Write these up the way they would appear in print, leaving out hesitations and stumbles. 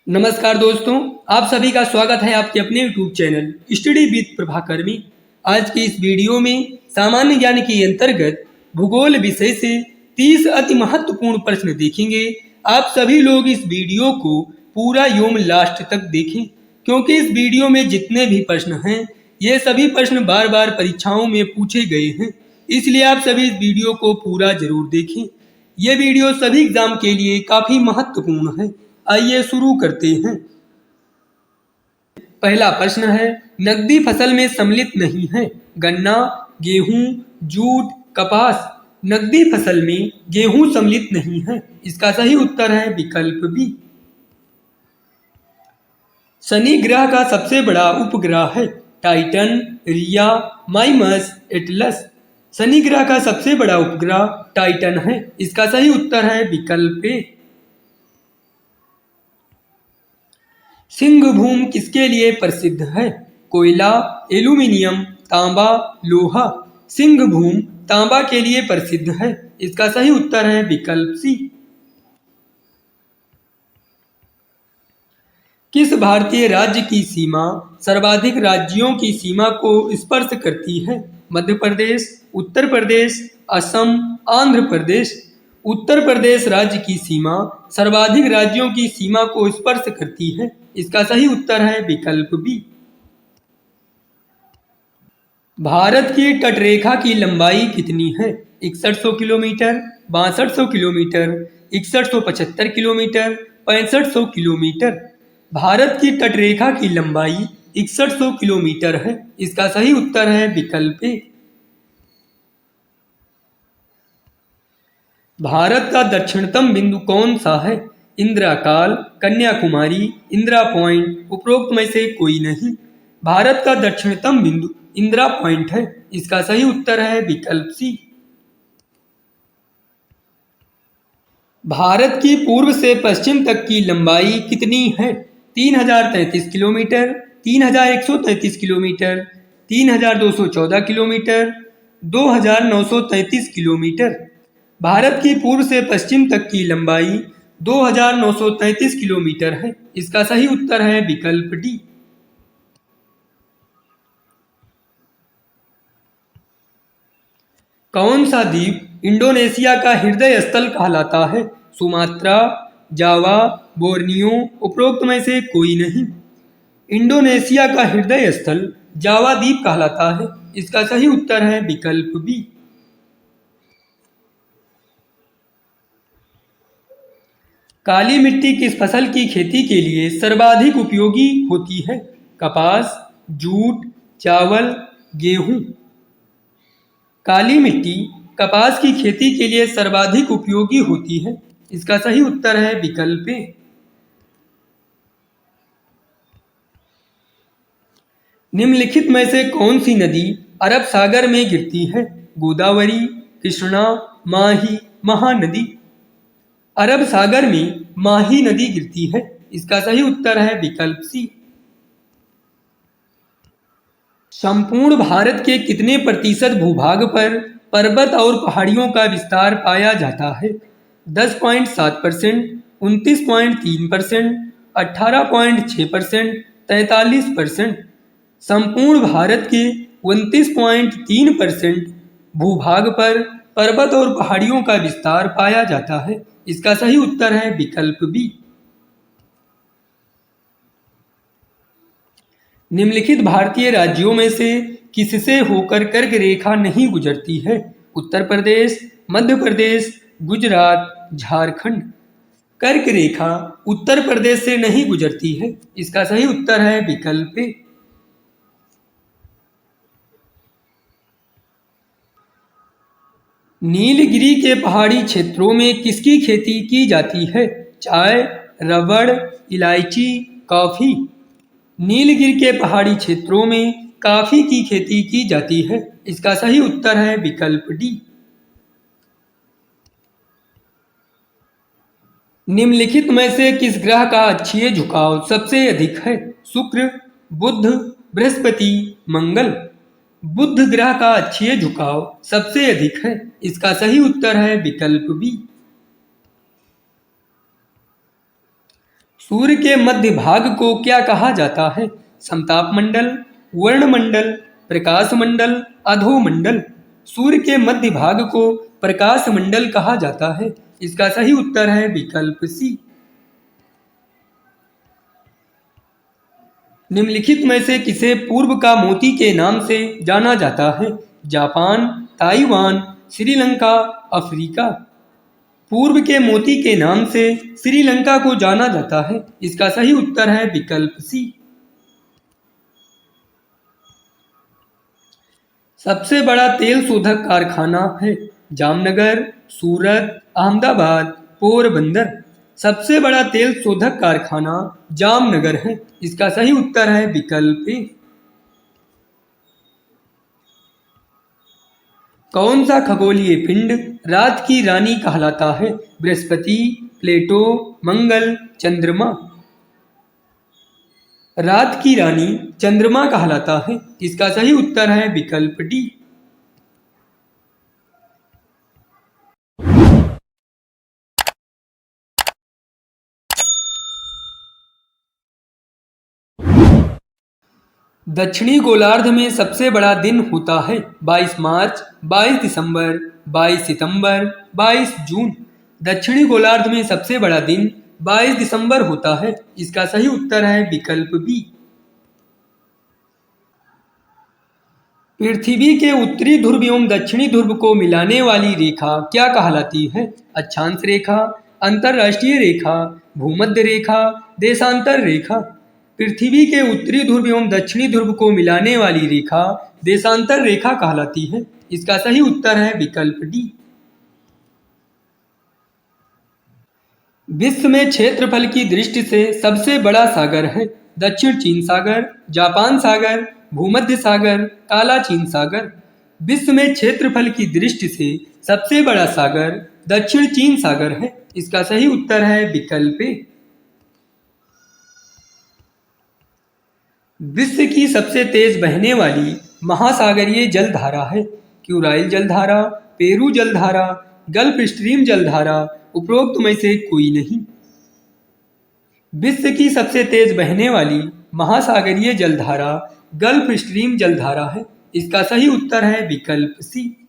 नमस्कार दोस्तों, आप सभी का स्वागत है आपके अपने YouTube channel study with Prabhakar में। आज की इस वीडियो में सामान्य ज्ञान के अंतर्गत भूगोल विषय से 30 अति महत्वपूर्ण प्रश्न देखेंगे। आप सभी लोग इस वीडियो को पूरा एवं लास्ट तक देखें, क्योंकि इस वीडियो में जितने भी प्रश्न हैं ये सभी प्रश्न बार बार परीक्षाओं में पूछे गए हैं, इसलिए आप सभी इस वीडियो को पूरा जरूर देखें। ये वीडियो सभी एग्जाम के लिए काफी महत्वपूर्ण है। आइए शुरू करते हैं। पहला प्रश्न है, नकदी फसल में सम्मिलित नहीं है। गन्ना, गेहूं, जूट, कपास। नकदी फसल में गेहूं सम्मिलित नहीं है। इसका सही उत्तर है विकल्प बी। शनि ग्रह का सबसे बड़ा उपग्रह है। टाइटन, रिया, माइमस, एटलस। शनि ग्रह का सबसे बड़ा उपग्रह टाइटन है। इसका सही उत्तर है विकल्प ए। सिंहभूम किसके लिए प्रसिद्ध है? कोयला, एल्यूमिनियम, तांबा, लोहा। सिंहभूम तांबा के लिए प्रसिद्ध है। इसका सही उत्तर है विकल्प सी। किस भारतीय राज्य की सीमा सर्वाधिक राज्यों की सीमा को स्पर्श करती है? मध्य प्रदेश, उत्तर प्रदेश, असम, आंध्र प्रदेश। उत्तर प्रदेश राज्य की सीमा सर्वाधिक राज्यों की सीमा को स्पर्श करती है। इसका सही उत्तर है विकल्प बी। भारत की तटरेखा की लंबाई कितनी है? 6100 kilometre, 6200 kilometre, 6175 kilometre, 6500 kilometre. Bharat की तटरेखा की लंबाई 6100 किलोमीटर है। इसका सही उत्तर है विकल्प ए। भारत का दक्षिणतम बिंदु कौन सा है? इंदिरा काल, कन्याकुमारी, इंदिरा पॉइंट। उपरोक्त में से कोई नहीं। भारत का दक्षिणतम बिंदु इंदिरा पॉइंट है। इसका सही उत्तर है विकल्प सी। भारत की पूर्व से पश्चिम तक की लंबाई कितनी है? 3033 kilometre, 3133 kilometre, 3214 kilometre, 2933 kilometre. Bharat की पूर्व से पश्चिम तक की लंबाई 2933 किलोमीटर है। इसका सही उत्तर है विकल्प डी। कौन सा द्वीप इंडोनेशिया का हृदय स्थल कहलाता है? सुमात्रा, जावा, बोर्नियो। उपरोक्त में से कोई नहीं। इंडोनेशिया का हृदय स्थल जावा द्वीप कहलाता है। इसका सही उत्तर है विकल्प बी। काली मिट्टी किस फसल की खेती के लिए सर्वाधिक उपयोगी होती है? कपास, जूट, चावल, गेहूं। काली मिट्टी कपास की खेती के लिए सर्वाधिक उपयोगी होती है। इसका सही उत्तर है विकल्प ए। निम्नलिखित में से कौन सी नदी अरब सागर में गिरती है? गोदावरी, कृष्णा, माही, महानदी। अरब सागर में माही नदी गिरती है। इसका सही उत्तर है विकल्प सी। संपूर्ण भारत के कितने प्रतिशत भूभाग पर पर्वत और पहाड़ियों का विस्तार पाया जाता है? 10.7%, 29.3%, 18.6%, 43%। संपूर्ण भारत के 29.3% भूभाग पर पर्वत और पहाड़ियों का विस्तार पाया जाता है। इसका सही उत्तर है विकल्प बी। निम्नलिखित भारतीय राज्यों में से किससे होकर कर्क रेखा नहीं गुजरती है? उत्तर प्रदेश, मध्य प्रदेश, गुजरात, झारखंड। कर्क रेखा उत्तर प्रदेश से नहीं गुजरती है। इसका सही उत्तर है विकल्प ए। नीलगिरी के पहाड़ी क्षेत्रों में किसकी खेती की जाती है? चाय, रबड़, इलायची, कॉफी। नीलगिरी के पहाड़ी क्षेत्रों में कॉफी की खेती की जाती है। इसका सही उत्तर है विकल्प डी। निम्नलिखित में से किस ग्रह का अक्षीय झुकाव सबसे अधिक है? शुक्र, बुध, बृहस्पति, मंगल। बुध ग्रह का अक्षीय झुकाव सबसे अधिक है। इसका सही उत्तर है विकल्प बी। सूर्य के मध्य भाग को क्या कहा जाता है? समताप मंडल, वर्णमंडल, प्रकाश मंडल, अधोमंडल। सूर्य के मध्य भाग को प्रकाश मंडल कहा जाता है। इसका सही उत्तर है विकल्प सी। निम्नलिखित में से किसे पूर्व का मोती के नाम से जाना जाता है? Japan, Taiwan, Sri Lanka, Africa. पूर्व के मोती के नाम से श्रीलंका को जाना जाता है। इसका सही उत्तर है विकल्प सी। सबसे बड़ा तेल शोधक कारखाना है? जामनगर, सूरत, अहमदाबाद, पोरबंदर। सबसे बड़ा तेल शोधक कारखाना जामनगर है। इसका सही उत्तर है विकल्प ए। कौन सा खगोलीय पिंड रात की रानी कहलाता है? बृहस्पति, प्लेटो, मंगल, चंद्रमा। रात की रानी चंद्रमा कहलाता है। इसका सही उत्तर है विकल्प डी। दक्षिणी गोलार्ध में सबसे बड़ा दिन होता है? 22 मार्च, 22 दिसंबर, 22 सितंबर, 22 जून। दक्षिणी गोलार्ध में सबसे बड़ा दिन 22 दिसंबर होता है। इसका सही उत्तर है विकल्प बी। पृथ्वी के उत्तरी ध्रुव एवं दक्षिणी ध्रुव को मिलाने वाली रेखा क्या कहलाती है? अक्षांश रेखा, अंतरराष्ट्रीय रेखा, भूमध्य रेखा, देशांतर रेखा। पृथ्वी के उत्तरी ध्रुव एवं दक्षिणी ध्रुव को मिलाने वाली रेखा देशांतर रेखा कहलाती है। इसका सही उत्तर है विकल्प डी। विश्व में क्षेत्रफल की दृष्टि से सबसे बड़ा सागर है? दक्षिण चीन सागर, जापान सागर, भूमध्य सागर, काला चीन सागर। विश्व में क्षेत्रफल की दृष्टि से सबसे बड़ा सागर दक्षिण चीन सागर है। इसका सही उत्तर है विकल्प ए। विश्व की सबसे तेज बहने वाली महासागरीय जलधारा है? क्यूराइल जलधारा, पेरू जलधारा, गल्फ स्ट्रीम जलधारा, उपरोक्त में से कोई नहीं। विश्व की सबसे तेज बहने वाली महासागरीय जलधारा गल्फ स्ट्रीम जलधारा है। इसका सही उत्तर है विकल्प सी।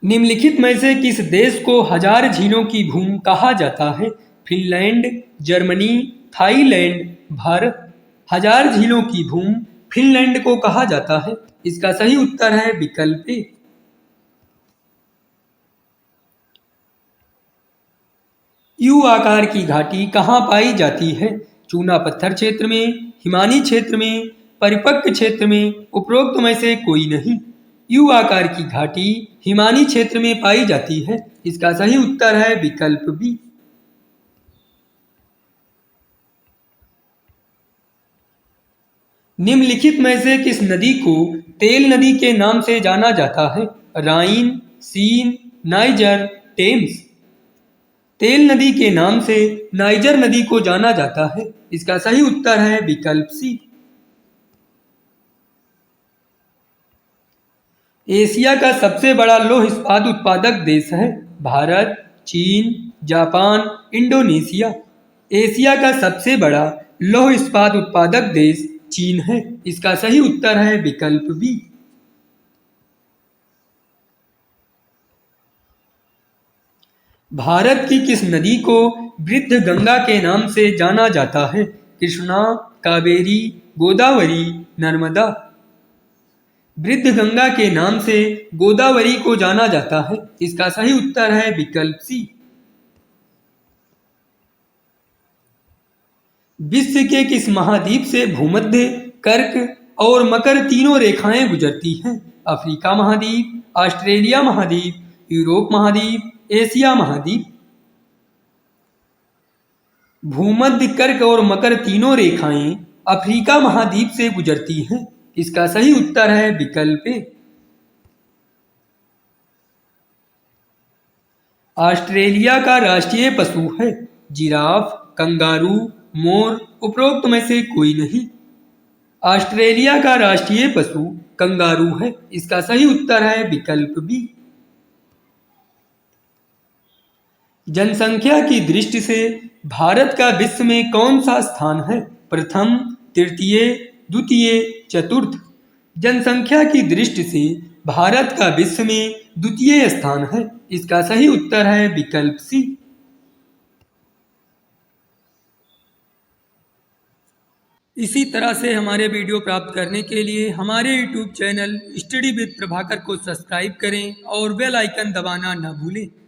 निम्नलिखित में से किस देश को हजार झीलों की भूमि कहा जाता है? Finland, Germany, Thailand, Bharat. हजार झीलों की भूमि फिनलैंड को कहा जाता है। इसका सही उत्तर है विकल्प ए। यू आकार की घाटी कहाँ पाई जाती है? चूना पत्थर क्षेत्र में, हिमानी क्षेत्र में, परिपक्व क्षेत्र में, उपरोक्त में से कोई नहीं। यू आकार की घाटी हिमानी क्षेत्र में पाई जाती है। इसका सही उत्तर है विकल्प बी। निम्नलिखित में से किस नदी को तेल नदी के नाम से जाना जाता है? राइन, सीन, नाइजर, टेम्स। तेल नदी के नाम से नाइजर नदी को जाना जाता है। इसका सही उत्तर है विकल्प सी। एशिया का सबसे बड़ा लौह इस्पात उत्पादक देश है? भारत, चीन, जापान, इंडोनेशिया। एशिया का सबसे बड़ा लौह इस्पात उत्पादक देश चीन है। इसका सही उत्तर है विकल्प बी। भारत की किस नदी को वृद्ध गंगा के नाम से जाना जाता है? कृष्णा, कावेरी, गोदावरी, नर्मदा। वृद्ध गंगा के नाम से गोदावरी को जाना जाता है। इसका सही उत्तर है विकल्प सी। विश्व के किस महाद्वीप से भूमध्य, कर्क और मकर तीनों रेखाएं गुजरती हैं? अफ्रीका महाद्वीप, ऑस्ट्रेलिया महाद्वीप, यूरोप महाद्वीप, एशिया महाद्वीप। भूमध्य, कर्क और मकर तीनों रेखाएं अफ्रीका महाद्वीप से गुजरती हैं। इसका सही उत्तर है विकल्प ए। ऑस्ट्रेलिया का राष्ट्रीय पशु है? जिराफ, कंगारू, मोर, उपरोक्त में से कोई नहीं। ऑस्ट्रेलिया का राष्ट्रीय पशु कंगारू है। इसका सही उत्तर है विकल्प बी। जनसंख्या की दृष्टि से भारत का विश्व में कौन सा स्थान है? प्रथम, तृतीय, द्वितीय, चतुर्थ। जनसंख्या की दृष्टि से भारत का विश्व में द्वितीय स्थान है। इसका सही उत्तर है विकल्प सी। इसी तरह से हमारे वीडियो प्राप्त करने के लिए हमारे YouTube channel study with Prabhakar को सब्सक्राइब करें और बेल आइकन दबाना न भूलें।